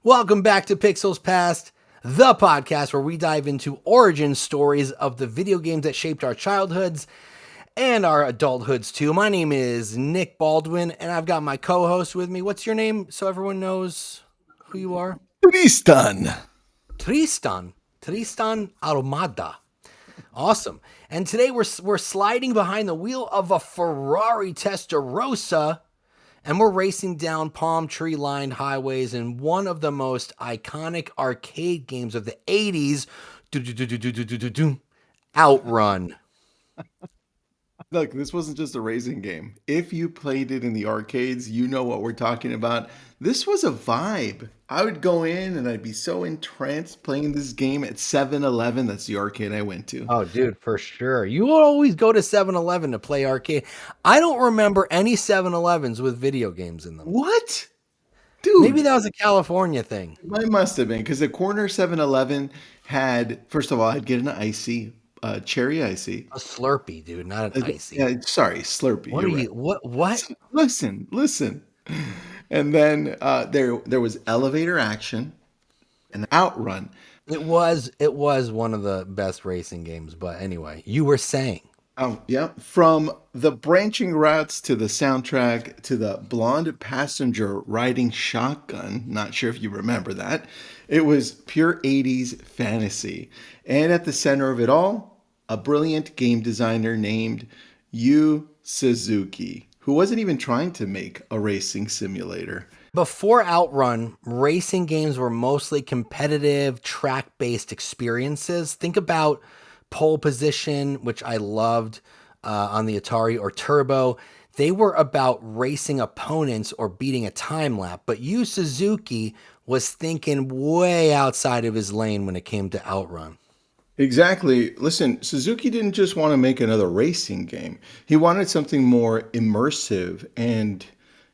Welcome back to Pixels Past, the podcast where we dive into origin stories of the video games that shaped our childhoods and our adulthoods too. My name is Nick Baldwin, and I've got my co-host with me. What's your name so everyone knows who you are? Tristan. Tristan Armada. Awesome. And today we're sliding behind the wheel of a Ferrari Testarossa, and we're racing down palm tree lined highways in one of the most iconic arcade games of the 80s, Outrun. Look, this wasn't just a racing game. If you played it in the arcades, you know what we're talking about. This was a vibe. I would go in and I'd be so entranced playing this game at 7-Eleven. That's the arcade I went to. Oh, dude, for sure. You will always go to 7-Eleven to play arcade. I don't remember any 7-Elevens with video games in them. What? Maybe Dude, that was a California thing. it must have been because the corner 7-Eleven had, first of all, I'd get an icy, cherry icy. A Slurpee, dude, not an icy. Yeah, sorry, Slurpee. What You're are right. you? What? Listen. And then there was elevator action and outrun. It was one of the best racing games. But anyway, you were saying. Oh, yeah. From the branching routes to the soundtrack to the blonde passenger riding shotgun. Not sure if you remember that. It was pure 80s fantasy. And at the center of it all, a brilliant game designer named Yu Suzuki, who wasn't even trying to make a racing simulator. Before Outrun, racing games were mostly competitive, track-based experiences. Think about Pole Position, which I loved on the Atari, or Turbo. They were about racing opponents or beating a time lap. But Yu Suzuki was thinking way outside of his lane when it came to Outrun. Exactly. Listen, Suzuki didn't just want to make another racing game. He wanted something more immersive and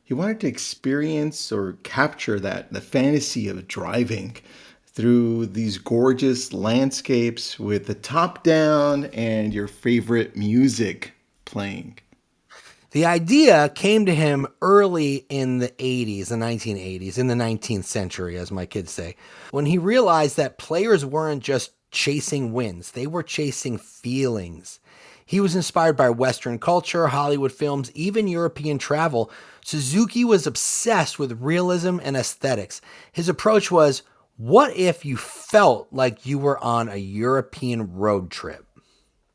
he wanted to experience or capture the fantasy of driving through these gorgeous landscapes with the top down and your favorite music playing. The idea came to him early in the 80s, the 1980s, in the 19th century, as my kids say, when he realized that players weren't just chasing wins, they were chasing feelings. He was inspired by Western culture, Hollywood films, even European travel. Suzuki was obsessed with realism and aesthetics. His approach was, what if you felt like you were on a European road trip?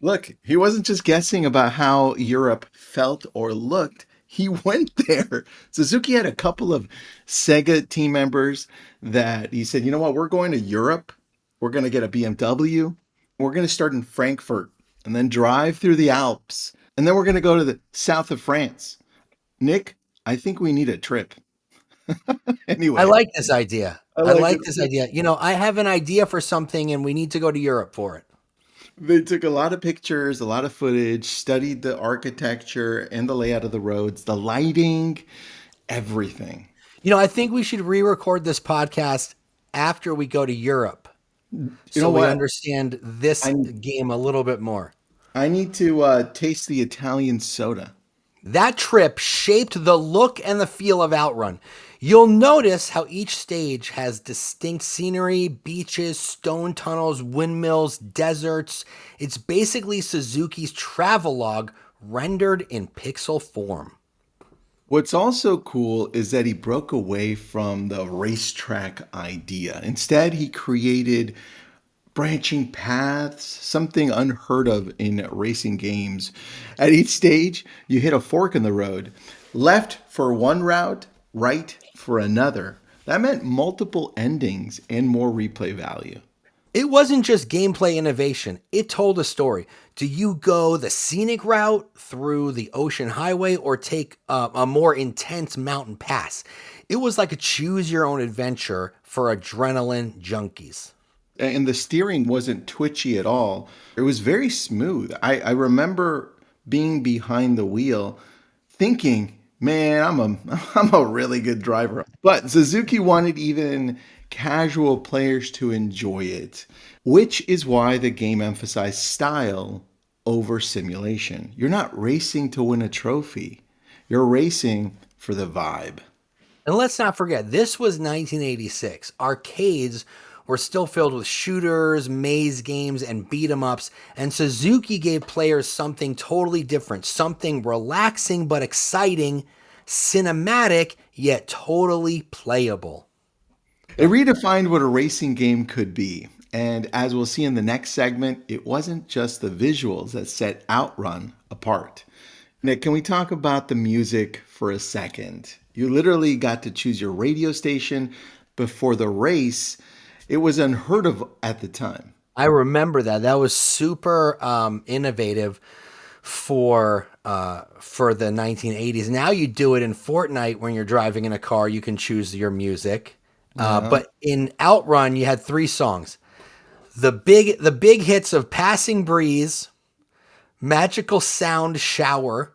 Look, he wasn't just guessing about how Europe felt or looked. He went there. Suzuki had a couple of Sega team members that he said, you know what, we're going to Europe. We're going to get a BMW. We're going to start in Frankfurt and then drive through the Alps. And then we're going to go to the south of France. Nick, I think we need a trip. I Anyway, like this idea. I I like like it. this idea. You know, I have an idea for something and we need to go to Europe for it. They took a lot of pictures, a lot of footage, studied the architecture and the layout of the roads, the lighting, everything. You know, I think we should re-record this podcast after we go to Europe You know so we what? understand this I game a little bit more. I need to taste the Italian soda. That trip shaped the look and the feel of Outrun. You'll notice how each stage has distinct scenery, beaches, stone tunnels, windmills, deserts. It's basically Suzuki's travelogue rendered in pixel form. What's also cool is that he broke away from the racetrack idea. Instead, he created branching paths, something unheard of in racing games. At each stage, you hit a fork in the road. Left for one route, right for another. That meant multiple endings and more replay value. It wasn't just gameplay innovation, it told a story. Do you go the scenic route through the ocean highway or take a more intense mountain pass? It was like a choose your own adventure for adrenaline junkies. And the steering wasn't twitchy at all. It was very smooth. I remember being behind the wheel thinking, man, I'm a really good driver. But Suzuki wanted even casual players to enjoy it, which is why the game emphasized style over simulation. You're not racing to win a trophy. You're racing for the vibe. And let's not forget, this was 1986. Arcades were still filled with shooters, maze games, and beat 'em ups, and Suzuki gave players something totally different, something relaxing but exciting, cinematic yet totally playable. It redefined what a racing game could be. And as we'll see in the next segment, it wasn't just the visuals that set Outrun apart. Nick, can we talk about the music for a second? You literally got to choose your radio station before the race. It was unheard of at the time. I remember that. That was super innovative for the 1980s. Now you do it in Fortnite when you're driving in a car. You can choose your music. Uh-huh. But in Outrun, you had three songs: the big hits of "Passing Breeze," "Magical Sound Shower,"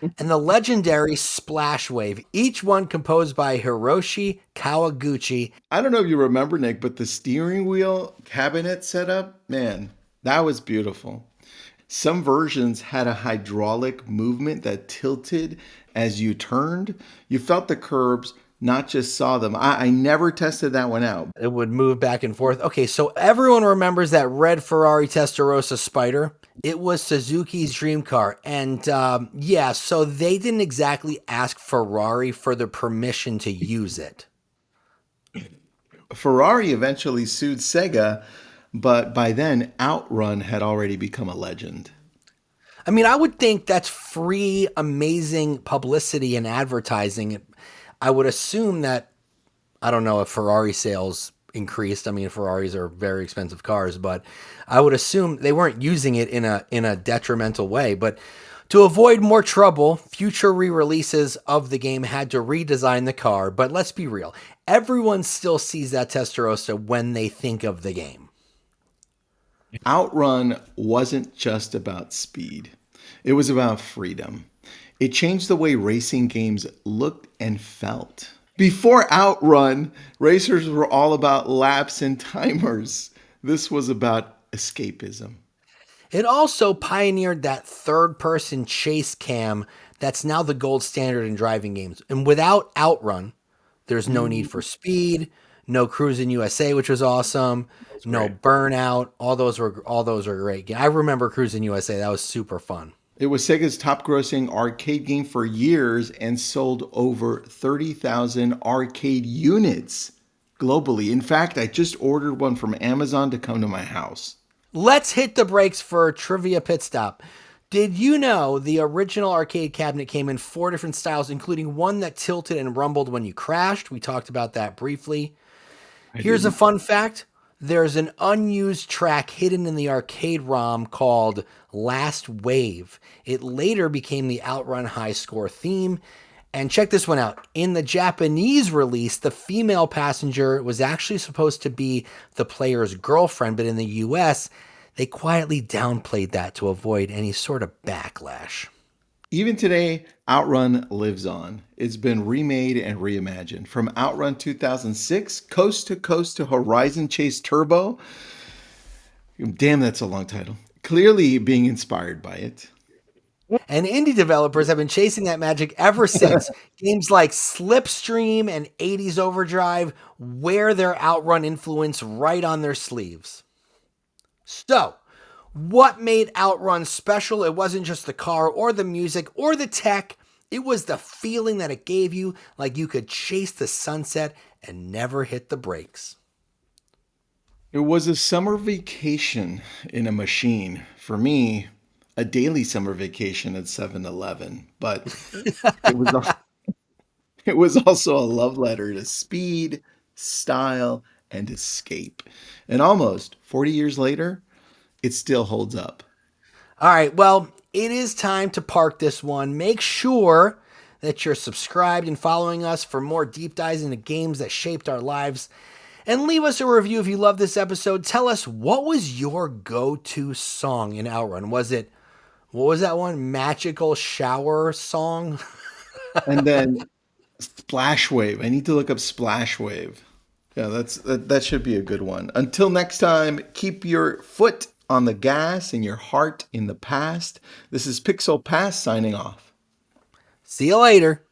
and the legendary "Splash Wave." Each one composed by Hiroshi Kawaguchi. I don't know if you remember, Nick, but the steering wheel cabinet setup, man, that was beautiful. Some versions had a hydraulic movement that tilted as you turned. You felt the curbs, not just saw them. I never tested that one out. It would move back and forth. Okay, so everyone remembers that red Ferrari Testarossa Spider. It was Suzuki's dream car. And yeah, so they didn't exactly ask Ferrari for the permission to use it. Ferrari eventually sued Sega, but by then, Outrun had already become a legend. I mean, I would think that's free, amazing publicity and advertising. I would assume that, I don't know if Ferrari sales increased. I mean, Ferraris are very expensive cars, but I would assume they weren't using it in a detrimental way. But to avoid more trouble, future re-releases of the game had to redesign the car. But let's be real, everyone still sees that Testarossa when they think of the game. Outrun wasn't just about speed, it was about freedom. It changed the way racing games looked and felt. Before Outrun, racers were all about laps and timers. This was about escapism. It also pioneered that third-person chase cam that's now the gold standard in driving games. And without Outrun, there's no need for speed, no Cruising USA, which was awesome, That's no great. Burnout. All those were great. I remember Cruising USA. That was super fun. It was Sega's top grossing arcade game for years and sold over 30,000 arcade units globally. In fact, I just ordered one from Amazon to come to my house. Let's hit the brakes for a trivia pit stop. Did you know the original arcade cabinet came in four different styles, including one that tilted and rumbled when you crashed? We talked about that briefly. I Here's a didn't. fun fact. There's an unused track hidden in the arcade ROM called Last Wave. It later became the Outrun High Score theme. And check this one out. In the Japanese release, the female passenger was actually supposed to be the player's girlfriend, but in the US, they quietly downplayed that to avoid any sort of backlash. Even today, Outrun lives on. It's been remade and reimagined. From Outrun 2006, Coast to Coast to Horizon Chase Turbo. Damn, that's a long title. Clearly being inspired by it. And indie developers have been chasing that magic ever since. Games like Slipstream and 80s Overdrive wear their Outrun influence right on their sleeves. So, what made Outrun special? It wasn't just the car or the music or the tech. It was the feeling that it gave you, like you could chase the sunset and never hit the brakes. It was a summer vacation in a machine. For me, a daily summer vacation at 7-Eleven. But it was it was also a love letter to speed, style, and escape. And almost 40 years later, it still holds up. All right, well, it is time to park this one. Make sure that you're subscribed and following us for more deep dives into games that shaped our lives. And leave us a review if you love this episode. Tell us, what was your go-to song in Outrun? What was that one? Magical Shower song? And then Splash Wave. I need to look up Splash Wave. Yeah, that should be a good one. Until next time, keep your foot on the gas and your heart in the past. This is Pixel Pass signing off. See you later.